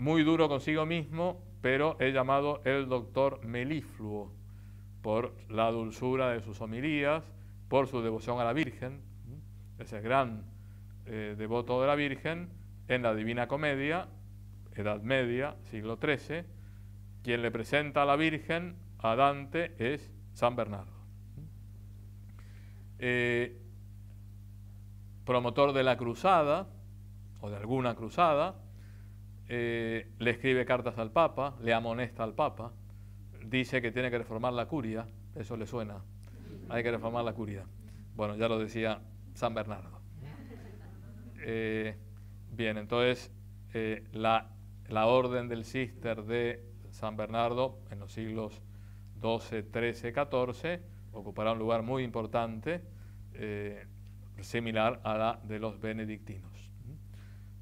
muy duro consigo mismo, pero es llamado el doctor melifluo por la dulzura de sus homilías, por su devoción a la Virgen, ese gran devoto de la Virgen. En la Divina Comedia, Edad Media, siglo XIII, quien le presenta a la Virgen a Dante es San Bernardo. Promotor de la cruzada, o de alguna cruzada, le escribe cartas al Papa, le amonesta al Papa, dice que tiene que reformar la curia, eso le suena, hay que reformar la curia. Bueno, ya lo decía San Bernardo. Bien, entonces la orden del Cister de San Bernardo en los siglos XII, XIII, XIV ocupará un lugar muy importante, similar a la de los benedictinos.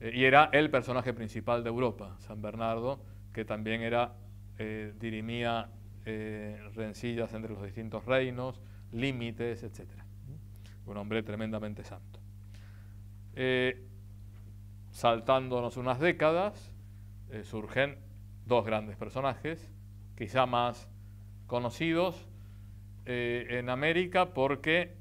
Y era el personaje principal de Europa, San Bernardo, que también dirimía rencillas entre los distintos reinos, límites, etc. Un hombre tremendamente santo. Saltándonos unas décadas, surgen dos grandes personajes, quizá más conocidos en América, porque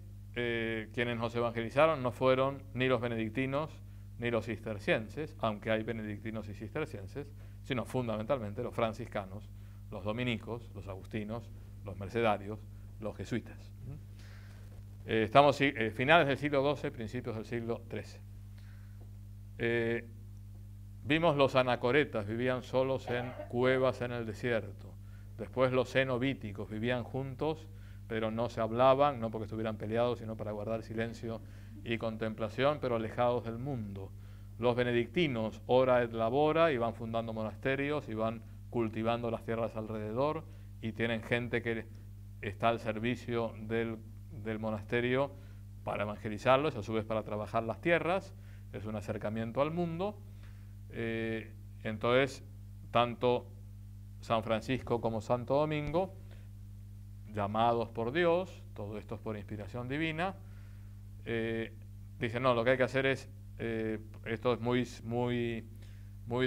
quienes nos evangelizaron no fueron ni los benedictinos ni los cistercienses, aunque hay benedictinos y cistercienses, sino fundamentalmente los franciscanos, los dominicos, los agustinos, los mercedarios, los jesuitas. Estamos finales del siglo XII, principios del siglo XIII. Vimos los anacoretas, vivían solos en cuevas en el desierto. Después los cenobíticos, vivían juntos, pero no se hablaban, no porque estuvieran peleados, sino para guardar silencio y contemplación, pero alejados del mundo. Los benedictinos, ora et labora, y van fundando monasterios, y van cultivando las tierras alrededor, y tienen gente que está al servicio del monasterio para evangelizarlos, a su vez para trabajar las tierras. Es un acercamiento al mundo. Entonces, tanto San Francisco como Santo Domingo, llamados por Dios, todo esto es por inspiración divina, dicen, no, lo que hay que hacer es, esto es muy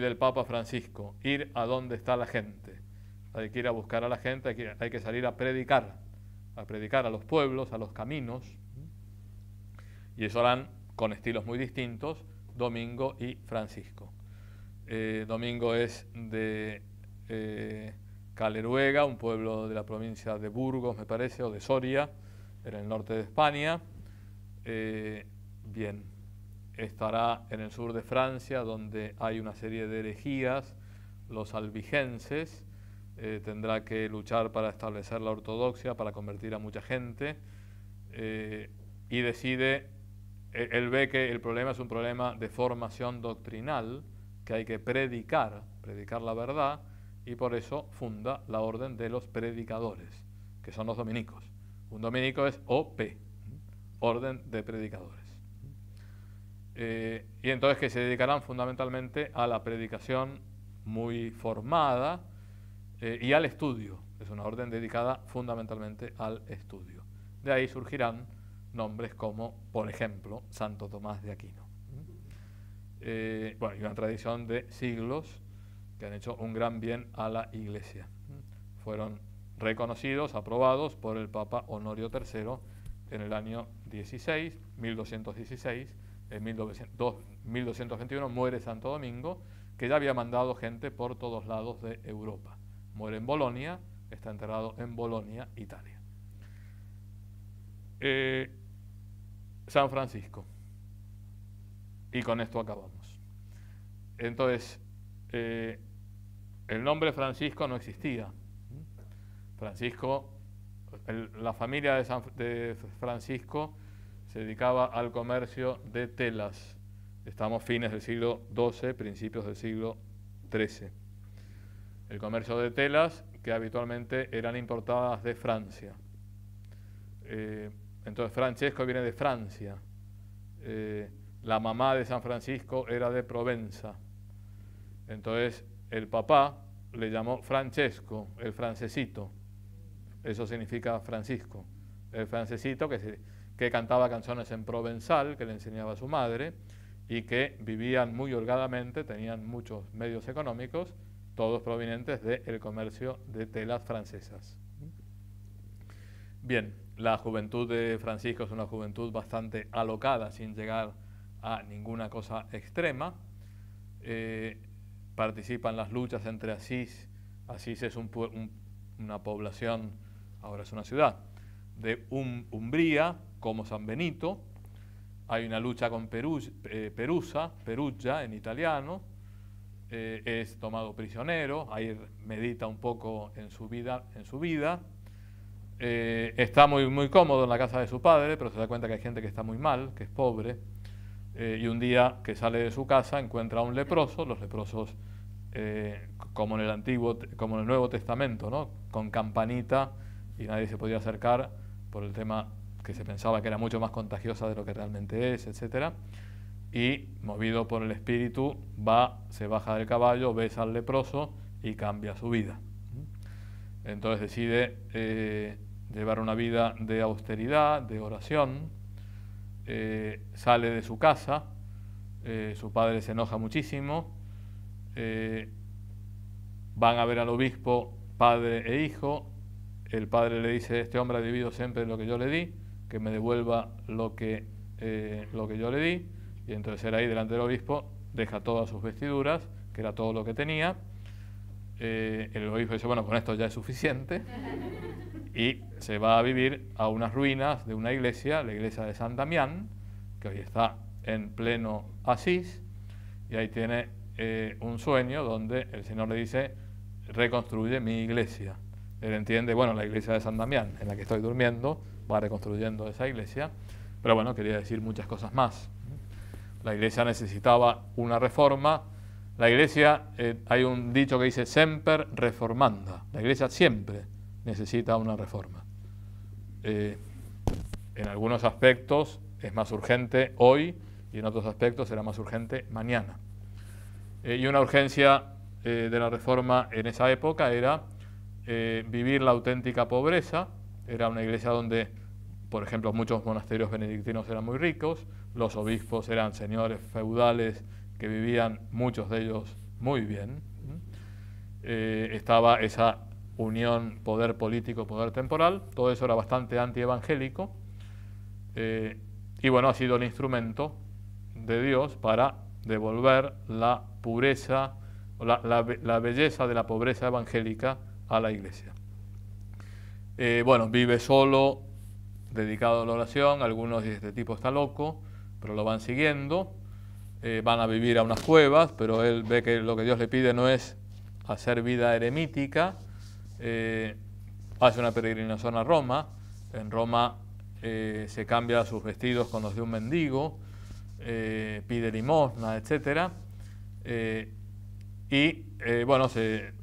del Papa Francisco, ir a donde está la gente. Hay que ir a buscar a la gente, hay que salir a predicar a los pueblos, a los caminos, y eso harán con estilos muy distintos Domingo y Francisco. Domingo es de Caleruega, un pueblo de la provincia de Burgos, me parece, o de Soria, en el norte de España. Bien, estará en el sur de Francia, donde hay una serie de herejías, los albigenses. Tendrá que luchar para establecer la ortodoxia, para convertir a mucha gente, y decide, él ve que el problema es un problema de formación doctrinal, que hay que predicar la verdad, y por eso funda la orden de los predicadores, que son los dominicos. Un dominico es OP, Orden de Predicadores. Y entonces que se dedicarán fundamentalmente a la predicación muy formada y al estudio. Es una orden dedicada fundamentalmente al estudio. De ahí surgirán nombres como, por ejemplo, Santo Tomás de Aquino. Bueno, y una tradición de siglos que han hecho un gran bien a la Iglesia. Fueron reconocidos, aprobados por el Papa Honorio III en el año 1216. En 1221 muere Santo Domingo, que ya había mandado gente por todos lados de Europa. Muere en Bolonia, está enterrado en Bolonia, Italia. San Francisco. Y con esto acabamos. Entonces, el nombre Francisco no existía. Francisco, la familia de Francisco se dedicaba al comercio de telas. Estamos fines del siglo XII, principios del siglo XIII. El comercio de telas que habitualmente eran importadas de Francia. Entonces Francesco viene de Francia. La mamá de San Francisco era de Provenza. Entonces el papá le llamó Francesco, el francesito. Eso significa Francisco. El francesito que cantaba canciones en provenzal, que le enseñaba a su madre, y que vivían muy holgadamente, tenían muchos medios económicos, todos provenientes del comercio de telas francesas. Bien, la juventud de Francisco es una juventud bastante alocada, sin llegar a ninguna cosa extrema. Participa en las luchas entre Asís. Asís es una población, ahora es una ciudad, de Umbría, como San Benito. Hay una lucha con Perugia en italiano. Es tomado prisionero, ahí medita un poco en su vida. Está muy cómodo en la casa de su padre, pero se da cuenta que hay gente que está muy mal, que es pobre. Y un día que sale de su casa encuentra a un leproso. Los leprosos, como en el Nuevo Testamento, ¿no? Con campanita, y nadie se podía acercar por el tema que se pensaba que era mucho más contagiosa de lo que realmente es, etc. Y movido por el espíritu se baja del caballo, besa al leproso y cambia su vida. Entonces decide llevar una vida de austeridad, de oración. Sale de su casa, su padre se enoja muchísimo, van a ver al obispo, padre e hijo. El padre le dice: este hombre ha vivido siempre lo que yo le di, que me devuelva lo que yo le di. Y entonces él ahí delante del obispo deja todas sus vestiduras, que era todo lo que tenía. El obispo dice: bueno, con esto ya es suficiente. Y se va a vivir a unas ruinas de una iglesia, la iglesia de San Damián, que hoy está en pleno Asís, y ahí tiene un sueño donde el Señor le dice: reconstruye mi iglesia. Él entiende, bueno, la iglesia de San Damián, en la que estoy durmiendo, va reconstruyendo esa iglesia, pero bueno, quería decir muchas cosas más. La iglesia necesitaba una reforma. La iglesia, hay un dicho que dice semper reformanda. La iglesia siempre necesita una reforma. En algunos aspectos es más urgente hoy y en otros aspectos será más urgente mañana. Y una urgencia de la reforma en esa época era vivir la auténtica pobreza. Era una iglesia donde, por ejemplo, muchos monasterios benedictinos eran muy ricos, los obispos eran señores feudales que vivían, muchos de ellos, muy bien. Estaba esa unión poder político, poder temporal, todo eso era bastante antievangélico, y bueno, ha sido el instrumento de Dios para devolver la pureza, la belleza de la pobreza evangélica a la iglesia. Bueno, vive solo, dedicado a la oración. Algunos dicen: este tipo está loco, pero lo van siguiendo. Van a vivir a unas cuevas, pero él ve que lo que Dios le pide no es hacer vida eremítica. Hace una peregrinación a Roma. En Roma se cambia sus vestidos con los de un mendigo, pide limosna, etc. Bueno,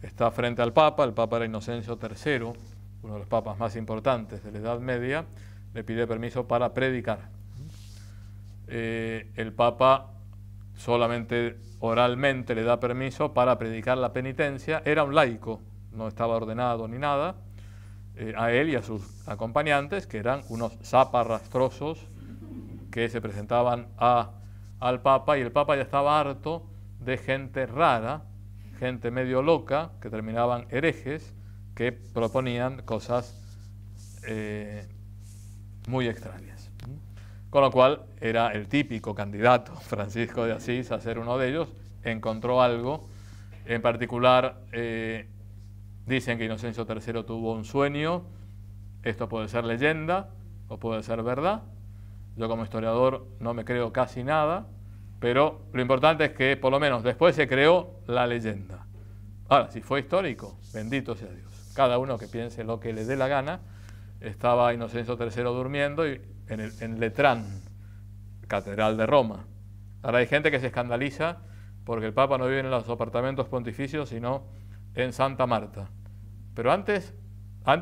está frente al Papa. El Papa era Inocencio III, uno de los papas más importantes de la Edad Media. Le pide permiso para predicar. El Papa solamente oralmente le da permiso para predicar la penitencia. Era un laico, no estaba ordenado ni nada. A él y a sus acompañantes, que eran unos zaparrastrosos que se presentaban al Papa, y el Papa ya estaba harto de gente rara, gente medio loca, que terminaban herejes, que proponían cosas muy extrañas. Con lo cual era el típico candidato Francisco de Asís a ser uno de ellos. Encontró algo, en particular dicen que Inocencio III tuvo un sueño. Esto puede ser leyenda o puede ser verdad. Yo como historiador no me creo casi nada, pero lo importante es que por lo menos después se creó la leyenda. Ahora, si fue histórico, bendito sea Dios. Cada uno que piense lo que le dé la gana. Estaba Inocencio III durmiendo en Letrán, catedral de Roma. Ahora hay gente que se escandaliza porque el Papa no vive en los apartamentos pontificios, sino en Santa Marta. Pero antes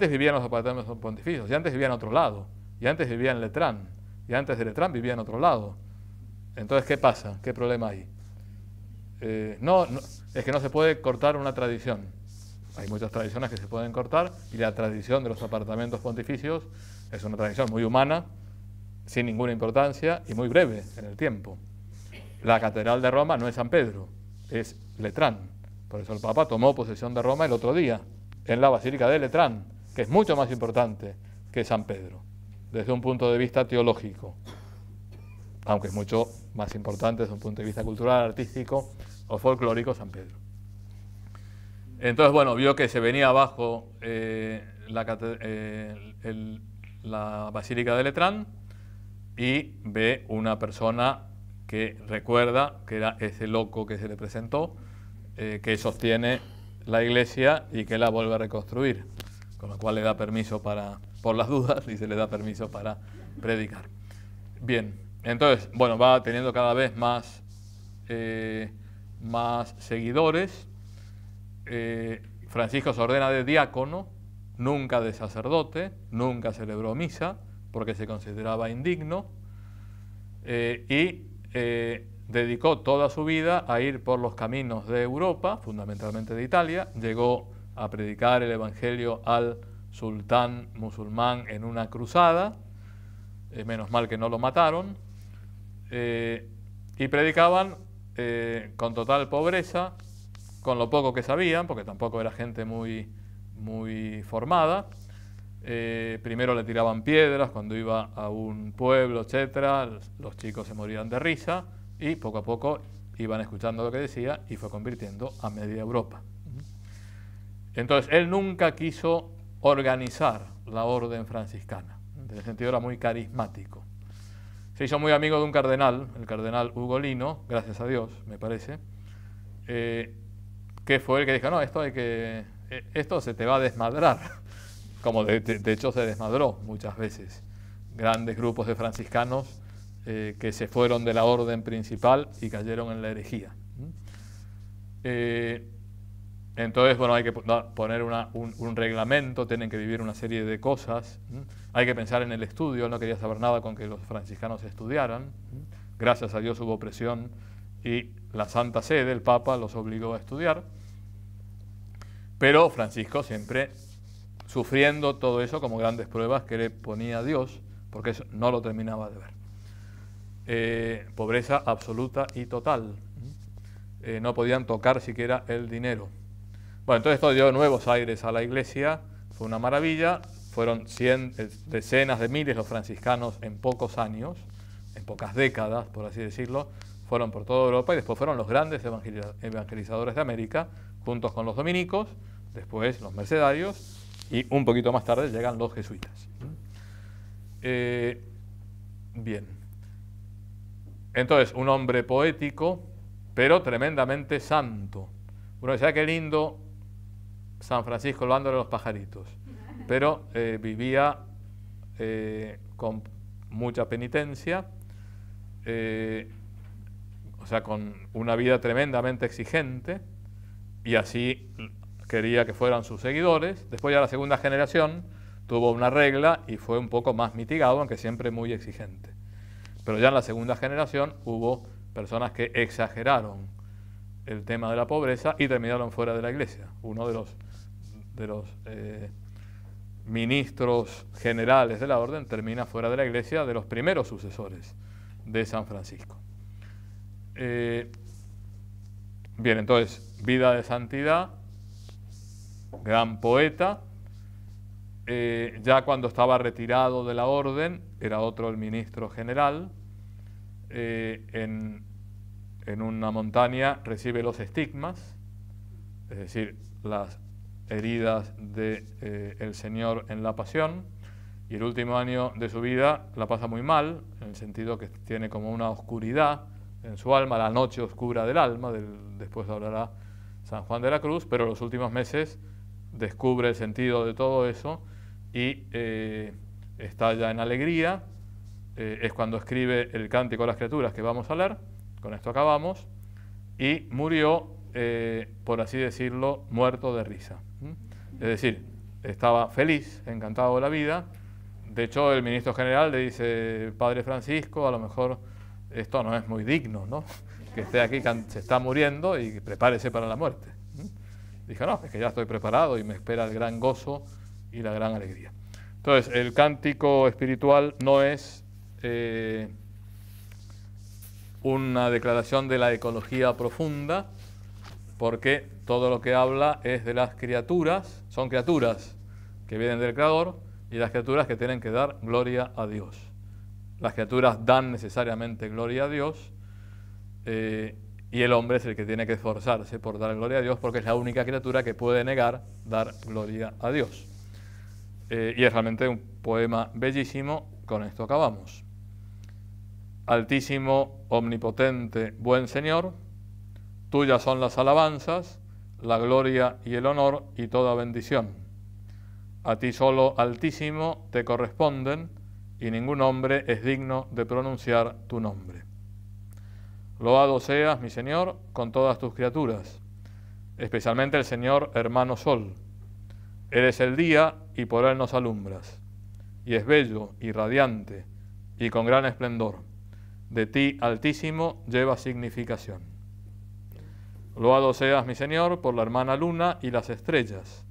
vivía en los apartamentos pontificios, y antes vivía en otro lado, y antes vivía en Letrán, y antes de Letrán vivía en otro lado. Entonces, ¿qué pasa? ¿Qué problema hay? Es que no se puede cortar una tradición. Hay muchas tradiciones que se pueden cortar, y la tradición de los apartamentos pontificios es una tradición muy humana, sin ninguna importancia y muy breve en el tiempo. la catedral de Roma no es San Pedro, es Letrán. Por eso el Papa tomó posesión de Roma el otro día, en la Basílica de Letrán, que es mucho más importante que San Pedro, desde un punto de vista teológico, aunque es mucho más importante desde un punto de vista cultural, artístico o folclórico San Pedro. Entonces, bueno, vio que se venía abajo la Basílica de Letrán y ve una persona que recuerda que era ese loco que se le presentó, que sostiene la iglesia y que la vuelve a reconstruir, con lo cual le da permiso por las dudas, y se le da permiso para predicar. Bien, entonces, bueno, va teniendo cada vez más seguidores. Francisco se ordena de diácono, nunca de sacerdote, nunca celebró misa, porque se consideraba indigno, y dedicó toda su vida a ir por los caminos de Europa, fundamentalmente de Italia. Llegó a predicar el Evangelio al sultán musulmán en una cruzada, menos mal que no lo mataron, y predicaban con total pobreza, con lo poco que sabían, porque tampoco era gente muy formada. Primero le tiraban piedras cuando iba a un pueblo, etcétera. Los chicos se morían de risa y poco a poco iban escuchando lo que decía y fue convirtiendo a media Europa. Entonces, él nunca quiso organizar la orden franciscana. En ese sentido era muy carismático. Se hizo muy amigo de un cardenal, el cardenal Ugolino, gracias a Dios, me parece, que fue el que dijo, no, esto se te va a desmadrar, como de hecho se desmadró muchas veces. Grandes grupos de franciscanos que se fueron de la orden principal y cayeron en la herejía. Entonces, bueno, hay que poner un reglamento, tienen que vivir una serie de cosas. Hay que pensar en el estudio, él no quería saber nada con que los franciscanos estudiaran. Gracias a Dios hubo presión y la Santa Sede, el Papa, los obligó a estudiar. Pero Francisco siempre sufriendo todo eso como grandes pruebas que le ponía Dios, porque eso no lo terminaba de ver. Pobreza absoluta y total. No podían tocar siquiera el dinero. Bueno, entonces esto dio nuevos aires a la iglesia, fue una maravilla, fueron decenas de miles los franciscanos en pocos años, en pocas décadas, por así decirlo, fueron por toda Europa y después fueron los grandes evangelizadores de América, juntos con los dominicos, después los mercedarios y un poquito más tarde llegan los jesuitas. Bien, entonces un hombre poético, pero tremendamente santo. Uno decía, qué lindo San Francisco hablándole a los pajaritos, pero vivía con mucha penitencia, o sea, con una vida tremendamente exigente, y así quería que fueran sus seguidores. Después ya la segunda generación tuvo una regla y fue un poco más mitigado, aunque siempre muy exigente. Pero ya en la segunda generación hubo personas que exageraron el tema de la pobreza y terminaron fuera de la iglesia. Uno de los ministros generales de la orden termina fuera de la iglesia, de los primeros sucesores de San Francisco. Bien, entonces, vida de santidad, gran poeta. Ya cuando estaba retirado de la orden, era otro el ministro general. En una montaña recibe los estigmas, es decir, las heridas del Señor en la pasión, y el último año de su vida la pasa muy mal, en el sentido que tiene como una oscuridad en su alma, la noche oscura del alma, después hablará San Juan de la Cruz, pero los últimos meses descubre el sentido de todo eso y estalla en alegría. Es cuando escribe el Cántico de las Criaturas que vamos a leer, con esto acabamos, y murió, por así decirlo, muerto de risa. Es decir, estaba feliz, encantado de la vida. De hecho, el ministro general le dice, Padre Francisco, a lo mejor esto no es muy digno, ¿no? Que esté aquí, se está muriendo y prepárese para la muerte. Dijo, no, es que ya estoy preparado y me espera el gran gozo y la gran alegría. Entonces, el cántico espiritual no es una declaración de la ecología profunda, porque todo lo que habla es de las criaturas, son criaturas que vienen del Creador y las criaturas que tienen que dar gloria a Dios. Las criaturas dan necesariamente gloria a Dios y el hombre es el que tiene que esforzarse por dar gloria a Dios porque es la única criatura que puede negar dar gloria a Dios. Y es realmente un poema bellísimo. Con esto acabamos. Altísimo, omnipotente, buen Señor, tuyas son las alabanzas, la gloria y el honor y toda bendición. A ti solo, Altísimo, te corresponden, y ningún hombre es digno de pronunciar tu nombre. Loado seas, mi Señor, con todas tus criaturas, especialmente el Señor hermano Sol. Eres el día y por él nos alumbras, y es bello y radiante y con gran esplendor. De ti, Altísimo, lleva significación. Loado seas, mi Señor, por la hermana luna y las estrellas.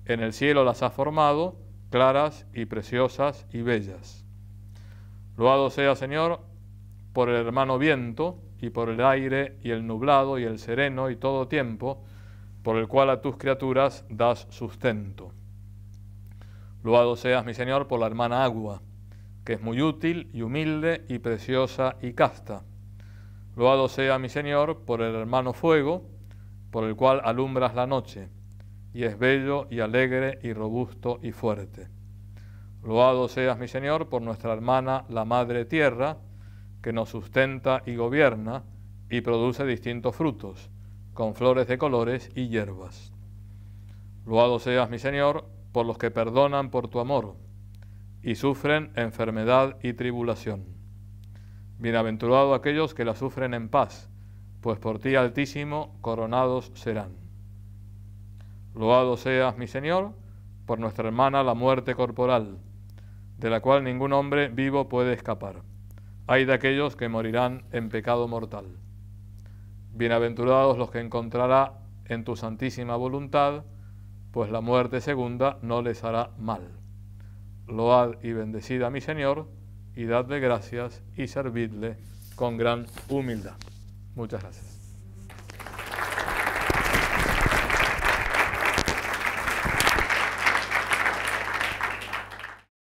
En el cielo las has formado, claras y preciosas y bellas. Loado seas, Señor, por el hermano viento y por el aire y el nublado y el sereno y todo tiempo, por el cual a tus criaturas das sustento. Loado seas, mi Señor, por la hermana agua, que es muy útil y humilde y preciosa y casta. Loado sea, mi Señor, por el hermano fuego, por el cual alumbras la noche, y es bello y alegre y robusto y fuerte. Loado seas, mi Señor, por nuestra hermana la Madre Tierra, que nos sustenta y gobierna, y produce distintos frutos, con flores de colores y hierbas. Loado seas, mi Señor, por los que perdonan por tu amor, y sufren enfermedad y tribulación. Bienaventurados aquellos que la sufren en paz, pues por ti, Altísimo, coronados serán. Loado seas, mi Señor, por nuestra hermana la muerte corporal, de la cual ningún hombre vivo puede escapar. Ay de aquellos que morirán en pecado mortal. Bienaventurados los que encontrará en tu santísima voluntad, pues la muerte segunda no les hará mal. Load y bendecid a mi Señor, y dadle gracias y servidle con gran humildad. Muchas gracias.